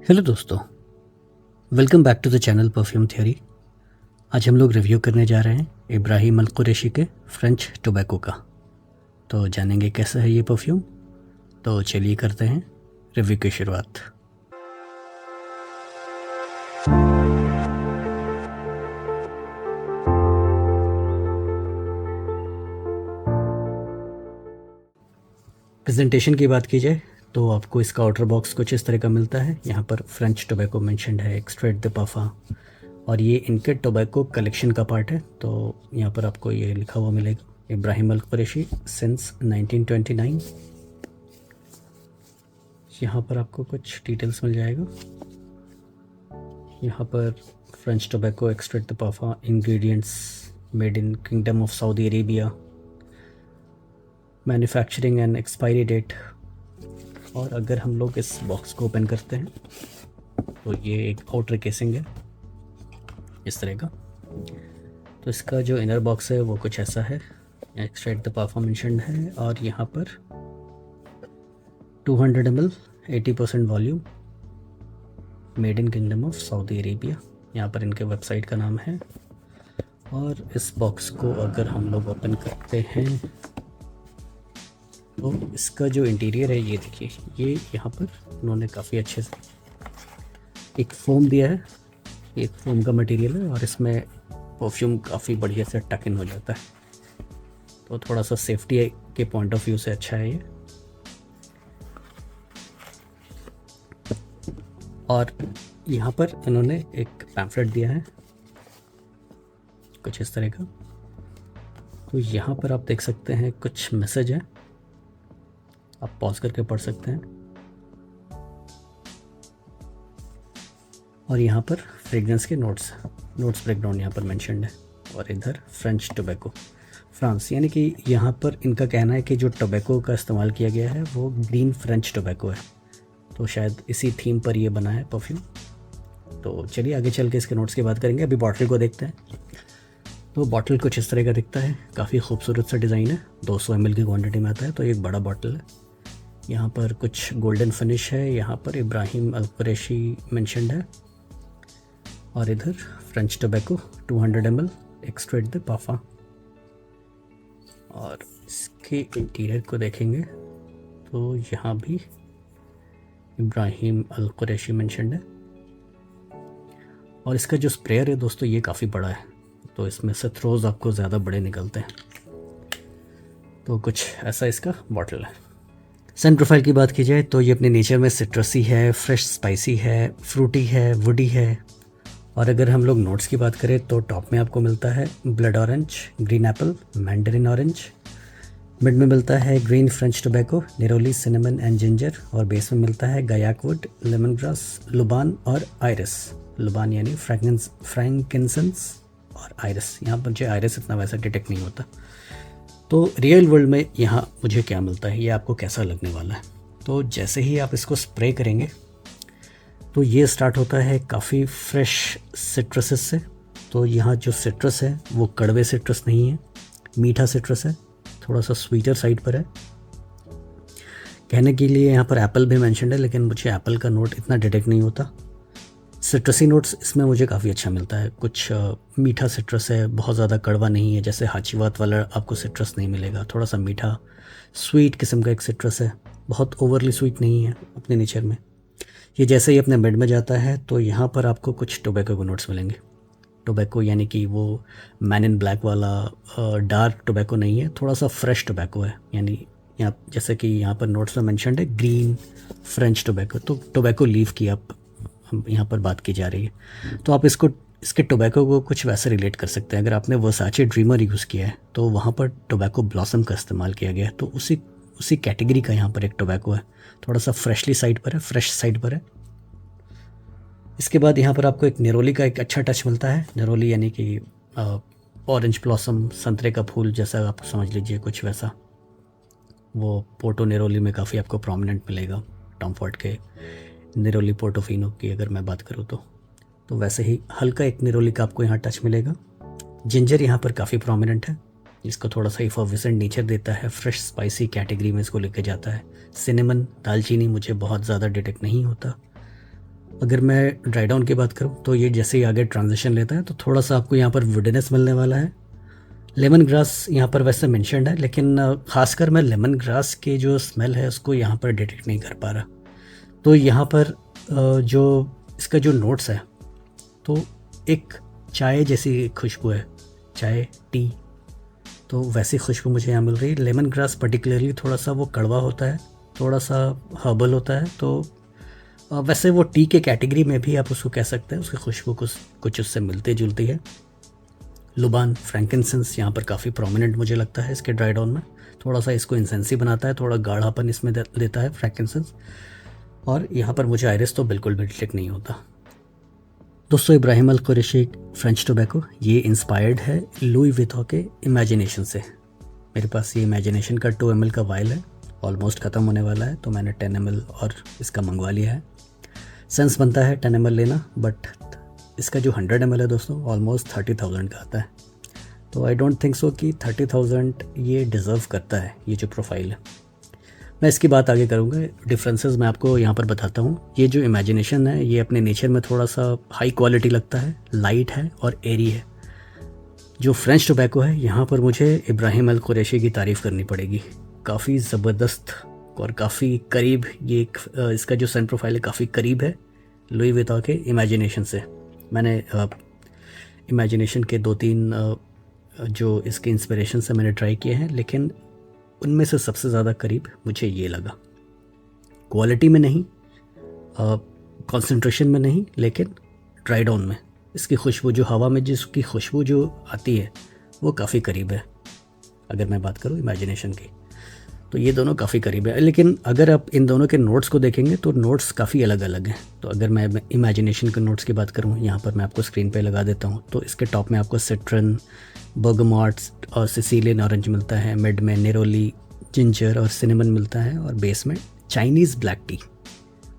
Hello दोस्तों, welcome back to the channel perfume theory. आज हम लोग रिव्यू करने जा रहे हैं इब्राहिम अल कुरैशी के फ्रेंच टोबैको का। तो जानेंगे कैसा है ये परफ्यूम। तो चलिए करते हैं रिव्यू की शुरुआत। प्रेजेंटेशन की बात की जाए तो आपको इसका आउटर बॉक्स कुछ इस तरह का मिलता है। यहाँ पर फ्रेंच टोबैको मेंशन्ड है, एक्सट्रैक्ट द पाफा, और ये इनके टोबैको कलेक्शन का पार्ट है। तो यहाँ पर आपको ये लिखा हुआ मिलेगा, इब्राहिम अल कुरैशी सिंस 1929। यहाँ पर आपको कुछ डिटेल्स मिल जाएगा। यहाँ पर फ्रेंच टोबैको एक्सट्रैक्ट द पाफा, ingredients made in kingdom of Saudi Arabia, manufacturing and expiry date. और अगर हम लोग इस बॉक्स को ओपन करते हैं तो ये एक आउटर केसिंग है इस तरह का। तो इसका जो इनर बॉक्स है वो कुछ ऐसा है, एक्सट्रैक्ट द पाफा मेंशन्ड है, और यहाँ पर 200 ml 80% volume, made in kingdom of Saudi Arabia, यहाँ पर इनके वेबसाइट का नाम है। और इस बॉक्स को अगर हम लोग ओपन करते हैं तो इसका जो इंटीरियर है ये देखिए, ये यहाँ पर उन्होंने काफ़ी अच्छे से एक फ़ोम दिया है, एक फ़ोम का मटेरियल है, और इसमें परफ्यूम काफ़ी बढ़िया से टक इन हो जाता है। तो थोड़ा सा सेफ्टी के पॉइंट ऑफ व्यू से अच्छा है ये। और यहाँ पर इन्होंने एक पैम्फलेट दिया है कुछ इस तरह का। तो यहाँ पर आप देख सकते हैं कुछ मैसेज है, आप पॉज करके पढ़ सकते हैं। और यहाँ पर फ्रेग्रेंस के नोट्स ब्रेकडाउन यहाँ पर मेंशन्ड है। और इधर फ्रेंच टोबैको फ्रांस, यानी कि यहाँ पर इनका कहना है कि जो टोबैको का इस्तेमाल किया गया है वो ग्रीन फ्रेंच टोबैको है। तो शायद इसी थीम पर ये बना है परफ्यूम। तो चलिए आगे चल के इसके नोट्स की बात करेंगे। अभी बॉटल को देखते हैं। तो बॉटल कुछ इस तरह का दिखता है, काफ़ी खूबसूरत सा डिज़ाइन है, 200 ml की क्वांटिटी में आता है, तो एक बड़ा बॉटल है। यहाँ पर कुछ गोल्डन फिनिश है, यहाँ पर इब्राहिम अल कुरैशी मेंशन्ड है, और इधर French tobacco 200 ml extract the पाफा। और इसके इंटीरियर को देखेंगे तो यहाँ भी इब्राहिम अल कुरैशी मेंशन्ड है। और इसका जो स्प्रेयर है दोस्तों ये काफ़ी बड़ा है, तो इसमें से थ्रोज आपको ज़्यादा बड़े निकलते हैं। तो कुछ ऐसा इसका बॉटल है। सेंट प्रोफाइल की बात की जाए तो ये अपने नेचर में सिट्रसी है, फ्रेश स्पाइसी है, फ्रूटी है, वुडी है। और अगर हम लोग नोट्स की बात करें तो टॉप में आपको मिलता है blood orange, green Apple, Mandarin orange, mid में मिलता है green French tobacco, निरोली, cinnamon and ginger, और बेस में मिलता है गायाक वुड, लेमन ग्रास, लुबान और आयरिस। लुबान यानी फ्रैंकिंसेंस और आयरिस। यहाँ पर मुझे आयरिस इतना वैसा डिटेक्ट नहीं होता। तो रियल वर्ल्ड में यहाँ मुझे क्या मिलता है, ये आपको कैसा लगने वाला है। तो जैसे ही आप इसको स्प्रे करेंगे तो ये स्टार्ट होता है काफ़ी फ्रेश सिट्रसेस से। तो यहाँ जो सिट्रस है वो कड़वे सिट्रस नहीं है, मीठा सिट्रस है, थोड़ा सा स्वीटर साइड पर है। कहने के लिए यहाँ पर एप्पल भी मेंशन्ड है, लेकिन मुझे एप्पल का नोट इतना डिटेक्ट नहीं होता। सिट्रसी नोट्स इसमें मुझे काफ़ी अच्छा मिलता है। कुछ मीठा सिट्रस है, बहुत ज़्यादा कड़वा नहीं है, जैसे हाचीवात वाला आपको सिट्रस नहीं मिलेगा। थोड़ा सा मीठा स्वीट किस्म का एक सिट्रस है, बहुत ओवरली स्वीट नहीं है अपने नेचर में। ये जैसे ही अपने मिड में जाता है तो यहाँ पर आपको कुछ टोबैको के नोट्स मिलेंगे। टोबैको यानी कि वो मैन इन ब्लैक वाला डार्क टोबैको नहीं है, थोड़ा सा फ्रेश टोबैको है। यानी यहाँ जैसे कि यहाँ पर नोट्स में मेंशन्ड है ग्रीन फ्रेंच टोबैको, तो टोबैको लीफ की आप यहाँ पर बात की जा रही है। तो आप इसके टोबैको को कुछ वैसे रिलेट कर सकते हैं। अगर आपने वर्साचे ड्रीमर यूज़ किया है तो वहाँ पर टोबैको ब्लॉसम का इस्तेमाल किया गया है, तो उसी कैटेगरी का यहाँ पर एक टोबैको है, थोड़ा सा फ्रेशली साइड पर है, फ्रेश साइड पर है। इसके बाद यहाँ पर आपको एक निरोली का एक अच्छा टच मिलता है। निरोली यानी कि ऑरेंज ब्लॉसम, संतरे का फूल जैसा आप समझ लीजिए, कुछ वैसा। वो पोर्टो निरोली में काफ़ी आपको प्रोमिनेंट मिलेगा। टॉम फॉर्ड के निरोली पोर्टोफिनो की अगर मैं बात करूँ तो वैसे ही हल्का एक निरोली का आपको यहाँ टच मिलेगा। जिंजर यहाँ पर काफ़ी प्रोमिनेंट है, इसको थोड़ा सा इफर्विसेंट नेचर देता है, फ्रेश स्पाइसी कैटेगरी में इसको लेके जाता है। सिनेमन, दालचीनी मुझे बहुत ज़्यादा डिटेक्ट नहीं होता। अगर मैं ड्राई डाउन की बात करूँ तो ये जैसे ही आगे ट्रांजिशन लेता है तो थोड़ा सा आपको यहाँ पर वुडनेस मिलने वाला है। लेमन ग्रास यहाँ पर वैसे मेंशन्ड है, लेकिन ख़ासकर मैं लेमन ग्रास के जो स्मेल है उसको यहाँ पर डिटेक्ट नहीं कर पा रहा। तो यहाँ पर जो इसका जो नोट्स है तो एक चाय जैसी खुशबू है, चाय टी, तो वैसी खुशबू मुझे यहाँ मिल रही है। लेमन ग्रास पर्टिकुलरली थोड़ा सा वो कड़वा होता है, थोड़ा सा हर्बल होता है, तो वैसे वो टी के कैटेगरी में भी आप उसको कह सकते हैं। उसकी खुशबू कुछ उससे मिलती जुलती है। लुबान फ्रैंकिनसेंस यहाँ पर काफ़ी प्रोमिनेंट मुझे लगता है इसके ड्राई डाउन में। थोड़ा सा इसको इंसेंसी बनाता है, थोड़ा गाढ़ापन इसमें देता है फ्रैंकिनसेंस। और यहाँ पर मुझे आयरिस तो बिल्कुल भी डिटेक्ट नहीं होता। दोस्तों, इब्राहिम अल कुरैशी फ्रेंच टोबैको ये इंस्पायर्ड है लुई विथो के इमेजिनेशन से। मेरे पास ये इमेजिनेशन का 2 ml का वाइल है, ऑलमोस्ट ख़त्म होने वाला है, तो मैंने 10 ml और इसका मंगवा लिया है। सेंस बनता है 10 ml लेना, बट इसका जो 100 ml है दोस्तों ऑलमोस्ट 30,000 का आता है। तो आई डोंट थिंक सो कि 30,000 ये डिज़र्व करता है, ये जो प्रोफाइल है। मैं इसकी बात आगे करूँगा, डिफरेंसेस मैं आपको यहाँ पर बताता हूँ। ये जो इमेजिनेशन है ये अपने नेचर में थोड़ा सा हाई क्वालिटी लगता है, लाइट है और एरी है। जो फ्रेंच टोबैको है यहाँ पर मुझे इब्राहिम अल कुरैशी की तारीफ़ करनी पड़ेगी। काफ़ी ज़बरदस्त और काफ़ी करीब ये इसका जो सन प्रोफाइल है काफ़ी करीब है लुई विथो के इमेजिनेशन से। मैंने इमेजिनेशन के 2-3 जो इसके इंस्पिरेशन से मैंने ट्राई किए हैं, लेकिन उनमें से सबसे ज़्यादा करीब मुझे ये लगा। क्वालिटी में नहीं, कंसंट्रेशन में नहीं, लेकिन ड्राई डाउन में इसकी खुशबू, जो हवा में जिसकी खुशबू जो आती है वो काफ़ी करीब है। अगर मैं बात करूँ इमेजिनेशन की तो ये दोनों काफ़ी करीब है। लेकिन अगर आप इन दोनों के नोट्स को देखेंगे तो नोट्स काफ़ी अलग अलग हैं। तो अगर मैं इमेजिनेशन के नोट्स की बात करूँ, यहाँ पर मैं आपको स्क्रीन पे लगा देता हूँ, तो इसके टॉप में आपको सिट्रन, बर्गमॉट और सिसिलियन ऑरेंज मिलता है, मिड में नेरोली, जिंजर और सिनेमन मिलता है, और बेस में चाइनीज़ ब्लैक टी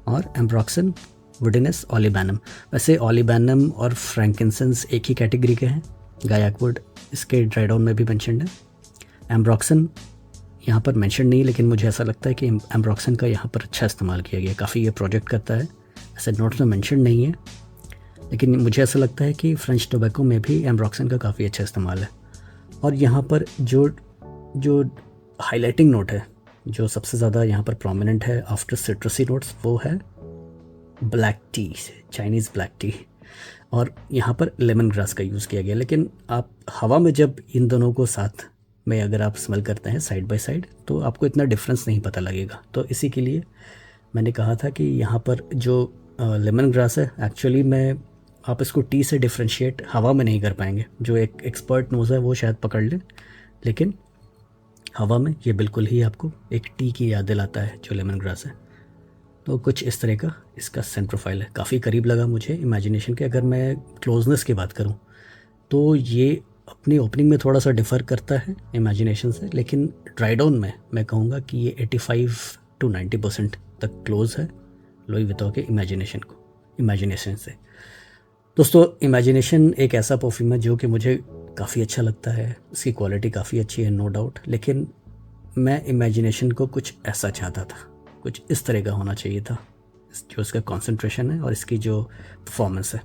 और एम्ब्रॉक्सन, वुडनेस, ऑलिबैनम। वैसे ऑलिबैनम और फ्रैंकिनसेंस एक ही कैटेगरी के हैं। गायकवुड इसके ड्राई डाउन में भी मेंशन्ड है। एम्ब्रॉक्सन यहाँ पर मेंशन नहीं, लेकिन मुझे ऐसा लगता है कि एम्ब्रॉक्सन का यहाँ पर अच्छा इस्तेमाल किया गया, काफ़ी ये प्रोजेक्ट करता है। ऐसे नोट्स में मेंशन नहीं है, लेकिन मुझे ऐसा लगता है कि फ्रेंच टोबैको में भी एम्ब्रॉक्सन का काफ़ी अच्छा इस्तेमाल है। और यहाँ पर जो हाईलाइटिंग नोट है, जो सबसे ज़्यादा यहाँ पर प्रोमिनेंट है आफ्टर सिट्रसी नोट्स, वो है black T, Chinese black T, और यहाँ पर लेमन ग्रास का यूज़ किया गया। लेकिन आप हवा में जब इन दोनों को साथ में अगर आप स्मेल करते हैं साइड बाय साइड, तो आपको इतना डिफरेंस नहीं पता लगेगा। तो इसी के लिए मैंने कहा था कि यहाँ पर जो लेमन ग्रास है, एक्चुअली में आप इसको टी से डिफ्रेंशिएट हवा में नहीं कर पाएंगे। जो एक एक्सपर्ट नोज़ है वो शायद पकड़ ले, लेकिन हवा में ये बिल्कुल ही आपको एक टी की याद दिलाता है जो लेमन ग्रास है। तो कुछ इस तरह का इसका सेंट प्रोफाइल है, काफ़ी करीब लगा मुझे इमेजिनेशन के। अगर मैं क्लोजनेस की बात करूँ तो ये अपनी ओपनिंग में थोड़ा सा डिफ़र करता है इमेजिनेशन से, लेकिन ड्राई डाउन में मैं कहूँगा कि ये 85 to 90% तक क्लोज है लुई विथो के इमेजिनेशन से। दोस्तों, इमेजिनेशन एक ऐसा परफ्यूम है जो कि मुझे काफ़ी अच्छा लगता है, इसकी क्वालिटी काफ़ी अच्छी है, नो डाउट, लेकिन मैं इमेजिनेशन को कुछ ऐसा चाहता था, कुछ इस तरह का होना चाहिए था, जो इसका कॉन्सेंट्रेशन है और इसकी जो परफॉर्मेंस है।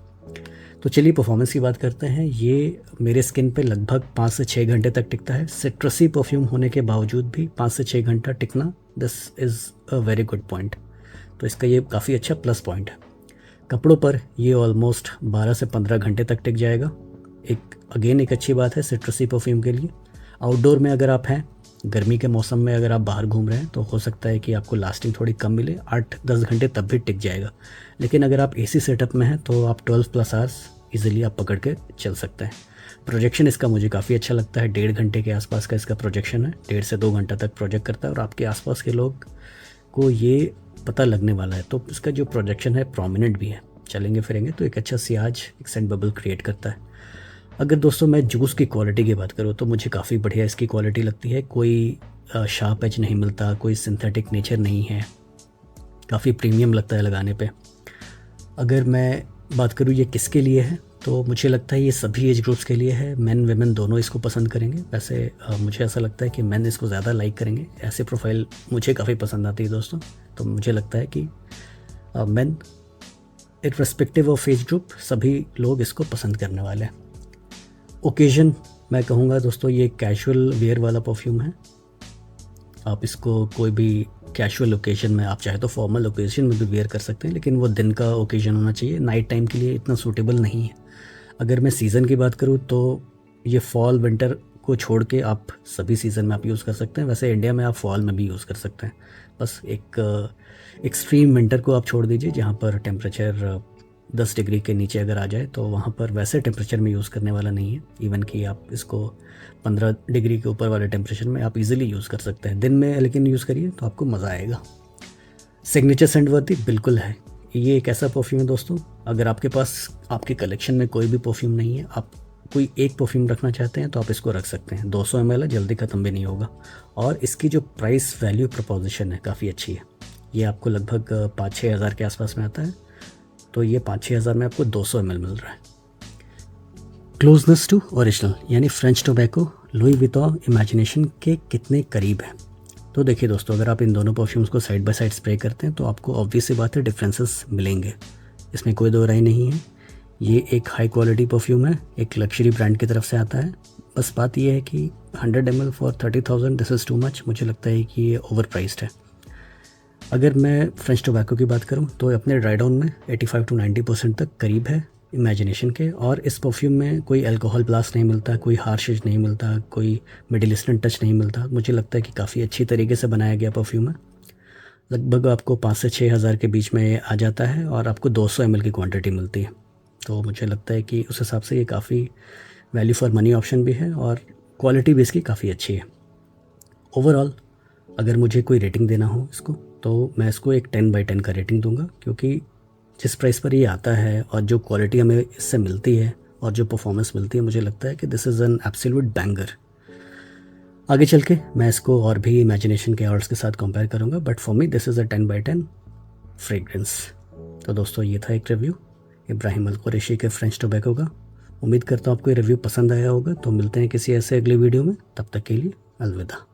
तो चलिए परफॉर्मेंस की बात करते हैं। ये मेरे स्किन पे लगभग 5 से 6 घंटे तक टिकता है। सिट्रसी परफ्यूम होने के बावजूद भी 5 से 6 घंटा टिकना, this is a very good point. तो इसका ये काफ़ी अच्छा प्लस पॉइंट है। कपड़ों पर ये ऑलमोस्ट 12 से 15 घंटे तक टिक जाएगा। एक अच्छी बात है सिट्रसी परफ्यूम के लिए। आउटडोर में अगर आप हैं, गर्मी के मौसम में अगर आप बाहर घूम रहे हैं, तो हो सकता है कि आपको लास्टिंग थोड़ी कम मिले, 8-10 घंटे तब भी टिक जाएगा। लेकिन अगर आप एसी सेटअप में हैं तो आप 12+ आवर्स ईजिली आप पकड़ के चल सकते हैं। प्रोजेक्शन इसका मुझे काफ़ी अच्छा लगता है। 1.5 घंटे के आसपास का इसका प्रोजेक्शन है, 1.5 से 2 घंटा तक प्रोजेक्ट करता है और आपके आसपास के लोग को ये पता लगने वाला है। तो इसका जो प्रोजेक्शन है प्रोमिनेंट भी है, चलेंगे फिरेंगे तो एक अच्छा सियाज, एक सेंट बबल क्रिएट करता है। अगर दोस्तों मैं जूस की क्वालिटी की बात करूँ तो मुझे काफ़ी बढ़िया इसकी क्वालिटी लगती है। कोई शार्प एज नहीं मिलता, कोई सिंथेटिक नेचर नहीं है, काफ़ी प्रीमियम लगता है लगाने पे। अगर मैं बात करूँ ये किसके लिए है, तो मुझे लगता है ये सभी एज ग्रुप्स के लिए है। मेन वेमेन दोनों इसको पसंद करेंगे। वैसे मुझे ऐसा लगता है कि मेन इसको ज़्यादा लाइक करेंगे, ऐसे प्रोफाइल मुझे काफ़ी पसंद आती है दोस्तों। तो मुझे लगता है कि main irrespective of age group सभी लोग इसको पसंद करने वाले हैं। ओकेजन मैं कहूँगा दोस्तों ये कैजुअल वेयर वाला परफ्यूम है। आप इसको कोई भी कैजुअल ओकेजन में, आप चाहे तो फॉर्मल ओकेजन में भी वेयर कर सकते हैं, लेकिन वो दिन का ओकेजन होना चाहिए, नाइट टाइम के लिए इतना सूटेबल नहीं है। अगर मैं सीज़न की बात करूँ तो ये फॉल विंटर को छोड़ के आप सभी सीज़न में आप यूज़ कर सकते हैं। वैसे इंडिया में आप फॉल में भी यूज़ कर सकते हैं, बस एक एक्सट्रीम विंटर को आप छोड़ दीजिए जहाँ पर टेम्परेचर 10 डिग्री के नीचे अगर आ जाए तो वहाँ पर वैसे टेम्परेचर में यूज़ करने वाला नहीं है। इवन कि आप इसको 15 डिग्री के ऊपर वाले टेम्परेचर में आप इजीली यूज़ कर सकते हैं दिन में, लेकिन यूज़ करिए तो आपको मज़ा आएगा। सिग्नेचर सेंट वर्दी बिल्कुल है। ये एक ऐसा परफ्यूम है दोस्तों, अगर आपके पास आपके कलेक्शन में कोई भी परफ्यूम नहीं है, आप कोई एक परफ्यूम रखना चाहते हैं तो आप इसको रख सकते हैं। 200 ml है, जल्दी ख़त्म भी नहीं होगा, और इसकी जो प्राइस वैल्यू प्रपोजिशन है काफ़ी अच्छी है। ये आपको लगभग 5-6 हज़ार के आसपास में आता है, तो ये 5-6 हज़ार में आपको 200 ml मिल रहा है। क्लोजनेस टू ओरिजिनल यानी French tobacco Louis Vuitton imagination के कितने करीब है? तो देखिए दोस्तों, अगर आप इन दोनों परफ्यूम्स को साइड बाय साइड स्प्रे करते हैं तो आपको ऑब्वियस सी बात है डिफरेंसेस मिलेंगे, इसमें कोई दो राय नहीं है। ये एक हाई क्वालिटी परफ्यूम है, एक लग्जरी ब्रांड की तरफ से आता है। बस बात ये है कि 100 ml for 30,000 this is too much. मुझे लगता है कि ये ओवर प्राइस्ड है। अगर मैं फ्रेंच टोबैको की बात करूं तो अपने ड्राई डाउन में 85 to 90% तक करीब है इमेजिनेशन के, और इस परफ्यूम में कोई अल्कोहल ब्लास्ट नहीं मिलता, कोई हार्शेज नहीं मिलता, कोई मिडिल ईस्टर्न टच नहीं मिलता। मुझे लगता है कि काफ़ी अच्छी तरीके से बनाया गया परफ्यूम है। लगभग आपको 5 से 6 हज़ार के बीच में आ जाता है और आपको 200 ml की क्वांटिटी मिलती है। तो मुझे लगता है कि उस हिसाब से ये काफ़ी वैल्यू फॉर मनी ऑप्शन भी है और क्वालिटी भी इसकी काफ़ी अच्छी है। ओवरऑल अगर मुझे कोई रेटिंग देना हो इसको, तो मैं इसको एक 10/10 का रेटिंग दूंगा, क्योंकि जिस प्राइस पर ये आता है और जो क्वालिटी हमें इससे मिलती है और जो परफॉर्मेंस मिलती है, मुझे लगता है कि this is an absolute banger. आगे चल के मैं इसको और भी इमेजिनेशन के आर्ट्स के साथ कंपेयर करूंगा, but for me this is a 10/10 fragrance. तो दोस्तों ये था एक रिव्यू इब्राहिम अल कुरैशी के फ्रेंच टोबैको का। उम्मीद करता हूँ आपको ये रिव्यू पसंद आया होगा। तो मिलते हैं किसी ऐसे अगले वीडियो में, तब तक के लिए अलविदा।